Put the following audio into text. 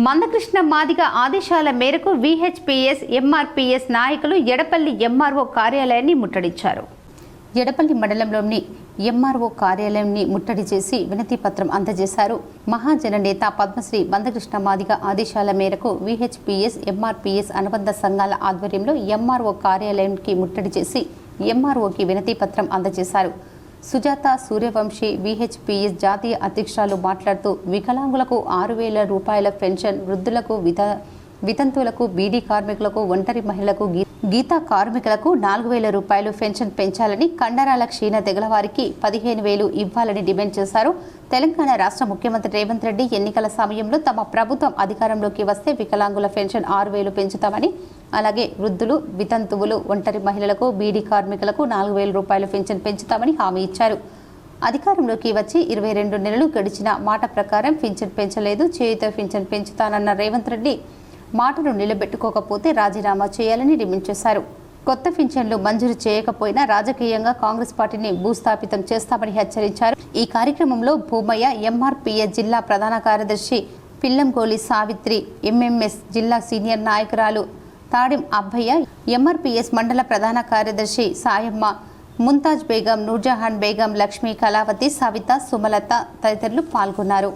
మందకృష్ణ మాదిగ ఆదేశాల మేరకు విహెచ్పిఎస్ ఎంఆర్పిఎస్ నాయకులు ఎడపల్లి ఎంఆర్ఓ కార్యాలయాన్ని ముట్టడించారు. ఎడపల్లి మండలంలోని ఎంఆర్ఓ కార్యాలయాన్ని ముట్టడి చేసి వినతి పత్రం అందజేశారు. మహాజన నేత పద్మశ్రీ మందకృష్ణ మాదిగ ఆదేశాల మేరకు విహెచ్పిఎస్ ఎంఆర్పిఎస్ అనుబంధ సంఘాల ఆధ్వర్యంలో ఎంఆర్ఓ కార్యాలయానికి ముట్టడి చేసి ఎంఆర్ఓకి వినతి పత్రం అందజేశారు. సుజాత సూర్యవంశీ విహెచ్పిఎస్ జాతీయ అధ్యక్షురాలు మాట్లాడుతూ వికలాంగులకు 6,000 రూపాయల పెన్షన్, వృద్ధులకు, వితంతువులకు, బీడీ కార్మికులకు, ఒంటరి మహిళలకు, గీతా కార్మికులకు 4,000 రూపాయలు పెన్షన్ పెంచాలని, కండరాల క్షీణ తెగలవారికి 15,000 ఇవ్వాలని డిమాండ్ చేశారు. తెలంగాణ రాష్ట్ర ముఖ్యమంత్రి రేవంత్ రెడ్డి ఎన్నికల సమయంలో తమ ప్రభుత్వం అధికారంలోకి వస్తే వికలాంగుల పెన్షన్ 6,000 పెంచుతామని, అలాగే వృద్ధులు, వితంతువులు, ఒంటరి మహిళలకు, బీడీ కార్మికులకు 4,000 రూపాయల పెన్షన్ పెంచుతామని హామీ ఇచ్చారు. అధికారంలోకి వచ్చి 22 నెలలు గడిచిన మాట ప్రకారం పింఛన్ పెంచలేదు. చేయుత పింఛన్ పెంచుతానన్న రేవంత్ రెడ్డి మాటను నిలబెట్టుకోకపోతే రాజీనామా చేయాలని డిమాండ్ చేశారు. కొత్త పింఛన్లు మంజూరు చేయకపోయినా రాజకీయంగా కాంగ్రెస్ పార్టీని భూస్థాపితం చేస్తామని హెచ్చరించారు. ఈ కార్యక్రమంలో భూమయ్య, ఎంఆర్పిఎస్ జిల్లా ప్రధాన కార్యదర్శి పిల్లంగోలి సావిత్రి, ఎంఎంఎస్ జిల్లా సీనియర్ నాయకురాలు తాడిం అబ్బయ్య, ఎంఆర్పిఎస్ మండల ప్రధాన కార్యదర్శి సాయమ్మ, ముంతాజ్ బేగం, నూర్జహాన్ బేగం, లక్ష్మీ, కళావతి, సవిత, సుమలత తదితరులు పాల్గొన్నారు.